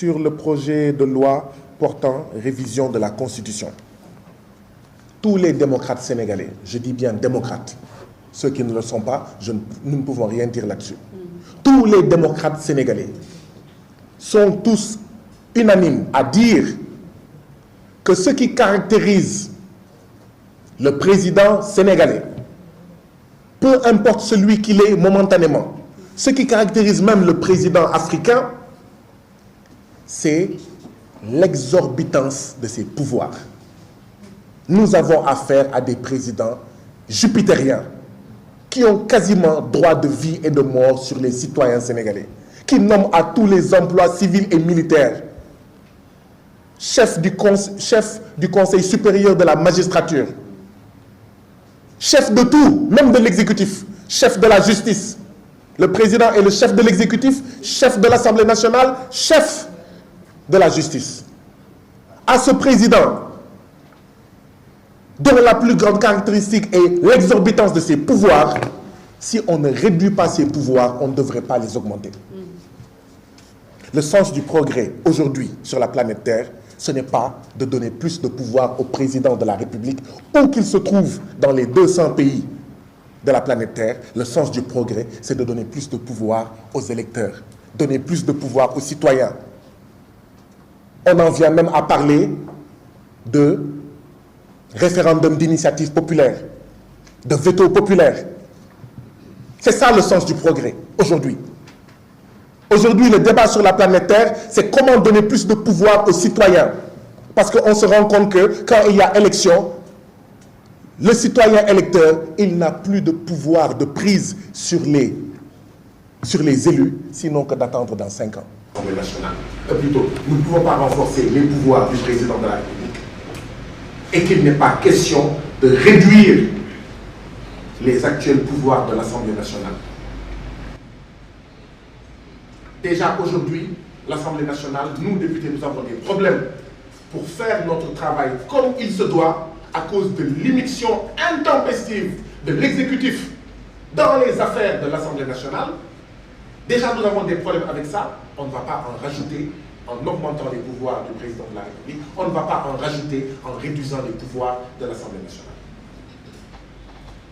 sur le projet de loi portant révision de la Constitution. Tous les démocrates sénégalais, je dis bien démocrates, ceux qui ne le sont pas, nous ne pouvons rien dire là-dessus. Tous les démocrates sénégalais sont tous unanimes à dire que ce qui caractérise le président sénégalais, peu importe celui qu'il est momentanément, ce qui caractérise même le président africain, c'est l'exorbitance de ses pouvoirs. Nous avons affaire à des présidents jupitériens qui ont quasiment droit de vie et de mort sur les citoyens sénégalais, qui nomment à tous les emplois civils et militaires, chef du Conseil supérieur de la magistrature, chef de tout, même de l'exécutif, chef de la justice. Le président est le chef de l'exécutif, chef de l'Assemblée nationale, chef de la justice. À ce président, dont la plus grande caractéristique est l'exorbitance de ses pouvoirs, si on ne réduit pas ses pouvoirs, on ne devrait pas les augmenter. Le sens du progrès aujourd'hui sur la planète Terre, ce n'est pas de donner plus de pouvoir au président de la République, où qu'il se trouve dans les 200 pays de la planète Terre. Le sens du progrès, c'est de donner plus de pouvoir aux électeurs, donner plus de pouvoir aux citoyens. On en vient même à parler de référendum d'initiative populaire, de veto populaire. C'est ça le sens du progrès aujourd'hui. Aujourd'hui, le débat sur la planète Terre, c'est comment donner plus de pouvoir aux citoyens. Parce qu'on se rend compte que quand il y a élection, le citoyen électeur, il n'a plus de pouvoir de prise sur les élus, sinon que d'attendre dans 5 ans. L'Assemblée nationale. Plutôt, nous ne pouvons pas renforcer les pouvoirs du président de la République et qu'il n'est pas question de réduire les actuels pouvoirs de l'Assemblée nationale. Déjà aujourd'hui, l'Assemblée nationale, nous députés, nous avons des problèmes pour faire notre travail comme il se doit à cause de l'immixtion intempestive de l'exécutif dans les affaires de l'Assemblée nationale. Déjà, nous avons des problèmes avec ça. On ne va pas en rajouter en augmentant les pouvoirs du président de la République. On ne va pas en rajouter en réduisant les pouvoirs de l'Assemblée nationale.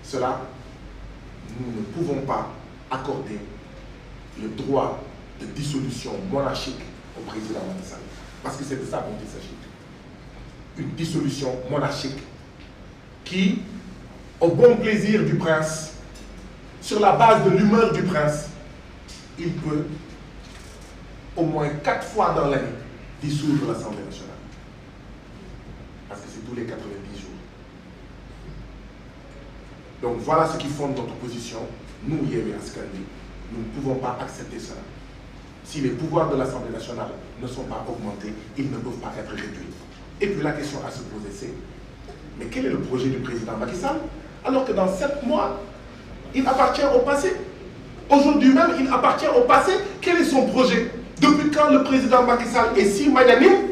Cela, nous ne pouvons pas accorder le droit de dissolution monarchique au président Macky Sall. Parce que c'est de ça dont il s'agit. Une dissolution monarchique qui, au bon plaisir du prince, sur la base de l'humeur du prince, il peut au moins 4 fois dans l'année dissoudre l'Assemblée nationale. Parce que c'est tous les 90 jours. Donc voilà ce qui fonde notre position. Nous, Yewwi Askan Wi, nous ne pouvons pas accepter cela. Si les pouvoirs de l'Assemblée nationale ne sont pas augmentés, ils ne peuvent pas être réduits. Et puis la question à se poser, c'est mais quel est le projet du président Macky Sall alors que dans 7 mois, il appartient au passé. Aujourd'hui même, il appartient au passé. Quel est son projet? Depuis quand le président Macky Sall est si magnanime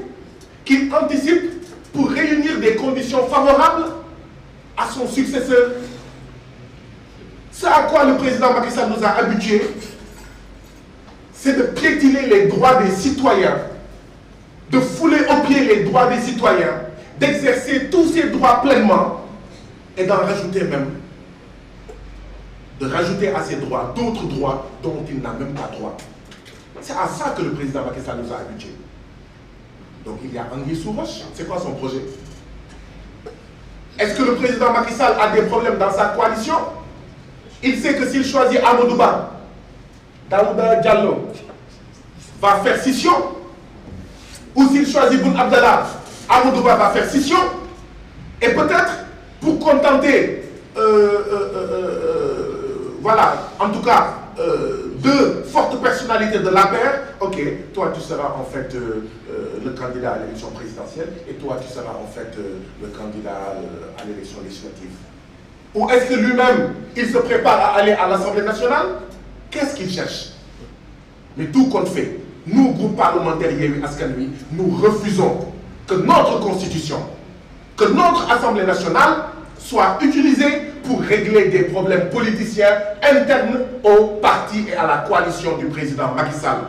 qu'il anticipe pour réunir des conditions favorables à son successeur? Ce à quoi le président Macky Sall nous a habitués, c'est de piétiner les droits des citoyens, de fouler aux pieds les droits des citoyens, d'exercer tous ces droits pleinement et d'en rajouter même, de rajouter à ces droits d'autres droits dont il n'a même pas droit. C'est à ça que le président Macky Sall nous a habitués. Donc il y a anguille sous roche. C'est quoi son projet? Est-ce que le président Macky Sall a des problèmes dans sa coalition? Il sait que s'il choisit Amadou Ba, Daouda Diallo va faire scission, ou s'il choisit Boun Abdallah, Amadou Ba va faire scission, et peut-être pour contenter, voilà, en tout cas, 2 fortes personnalités de l'APR, ok, toi tu seras en fait le candidat à l'élection présidentielle, et toi tu seras en fait le candidat à l'élection législative. Ou est-ce que lui-même, il se prépare à aller à l'Assemblée nationale? Qu'est-ce qu'il cherche? Mais tout compte fait, nous, groupe parlementaire Yewwi Askan Wi, nous refusons que notre constitution, que notre Assemblée nationale soit utilisée pour régler des problèmes politiciens internes au parti et à la coalition du président Macky Sall.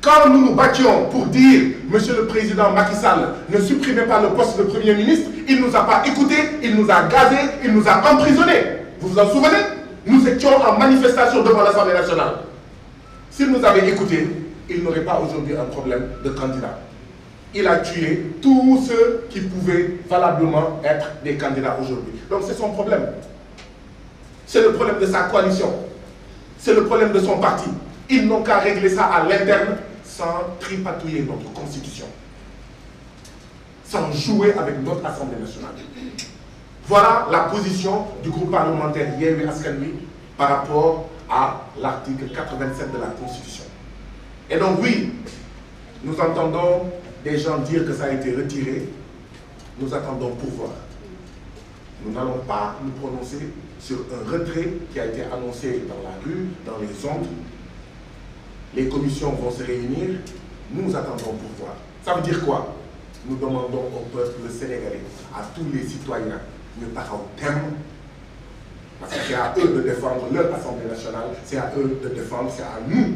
Quand nous nous battions pour dire, Monsieur le Président Macky Sall, ne supprimez pas le poste de Premier ministre, il ne nous a pas écoutés, il nous a gazés, il nous a emprisonnés. Vous vous en souvenez? Nous étions en manifestation devant l'Assemblée nationale. S'il nous avait écoutés, il n'aurait pas aujourd'hui un problème de candidat. Il a tué tous ceux qui pouvaient valablement être des candidats aujourd'hui. Donc c'est son problème. C'est le problème de sa coalition. C'est le problème de son parti. Ils n'ont qu'à régler ça à l'interne sans tripatouiller notre constitution. Sans jouer avec notre Assemblée nationale. Voilà la position du groupe parlementaire Yewwi Askan Wi par rapport à l'article 87 de la Constitution. Et donc oui, nous entendons des gens dire que ça a été retiré. Nous attendons pourvoi. Nous n'allons pas nous prononcer sur un retrait qui a été annoncé dans la rue, dans les ondes. Les commissions vont se réunir. Nous attendons pourvoi. Ça veut dire quoi? Nous demandons au peuple sénégalais, à tous les citoyens, de taxaw thème, parce que c'est à eux de défendre leur Assemblée nationale, c'est à eux de défendre, c'est à nous,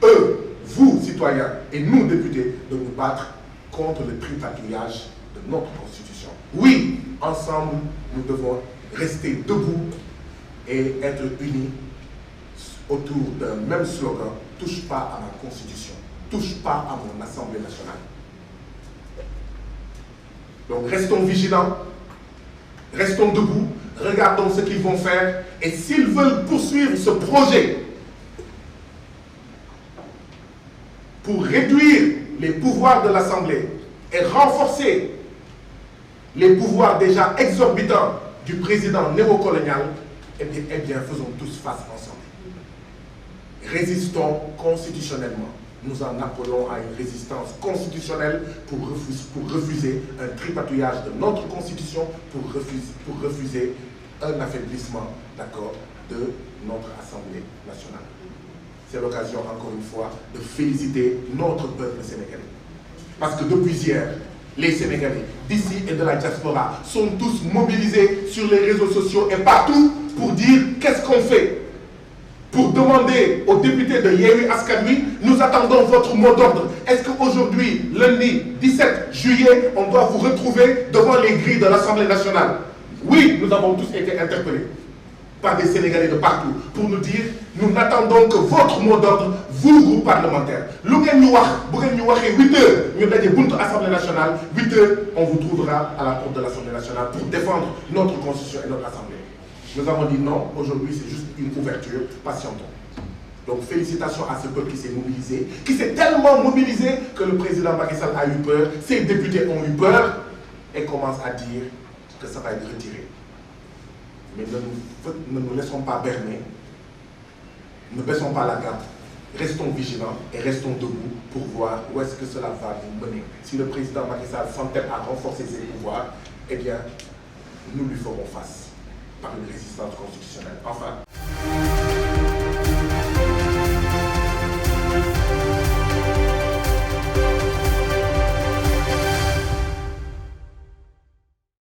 eux, vous, citoyens, et nous, députés, de nous battre contre le tripatouillage de notre Constitution. Oui, ensemble, nous devons rester debout et être unis autour d'un même slogan, touche pas à ma Constitution, touche pas à mon Assemblée nationale. Donc restons vigilants, restons debout, regardons ce qu'ils vont faire, et s'ils veulent poursuivre ce projet pour réduire les pouvoirs de l'Assemblée et renforcer les pouvoirs déjà exorbitants du président néocolonial, eh bien faisons tous face ensemble. Résistons constitutionnellement. Nous en appelons à une résistance constitutionnelle pour refuser un tripatouillage de notre Constitution, pour refuser un affaiblissement, d'accord, de notre Assemblée nationale. C'est l'occasion, encore une fois, de féliciter notre peuple sénégalais. Parce que depuis hier, les Sénégalais d'ici et de la diaspora sont tous mobilisés sur les réseaux sociaux et partout pour dire qu'est-ce qu'on fait. Pour demander aux députés de Yewwi Askan Wi, nous attendons votre mot d'ordre. Est-ce qu'aujourd'hui, lundi 17 juillet, on doit vous retrouver devant les grilles de l'Assemblée nationale? Oui, nous avons tous été interpellés par des Sénégalais de partout pour nous dire, nous n'attendons que votre mot d'ordre, vous, groupe parlementaire. Lu ngeen ñu wax, bu ngeen ñu waxee 8 heures, ñu daje buntu Assemblée nationale, 8 heures, on vous trouvera à la porte de l'Assemblée nationale pour défendre notre Constitution et notre Assemblée. Nous avons dit non, aujourd'hui c'est juste une ouverture, patientons. Donc félicitations à ce peuple qui s'est mobilisé, qui s'est tellement mobilisé que le président Macky Sall a eu peur, ses députés ont eu peur et commencent à dire que ça va être retiré. Mais ne nous laissons pas berner, ne baissons pas la garde, restons vigilants et restons debout pour voir où est-ce que cela va nous mener. Si le président Macky Sall s'entête à renforcer ses pouvoirs, eh bien, nous lui ferons face par une résistance constitutionnelle. Enfin.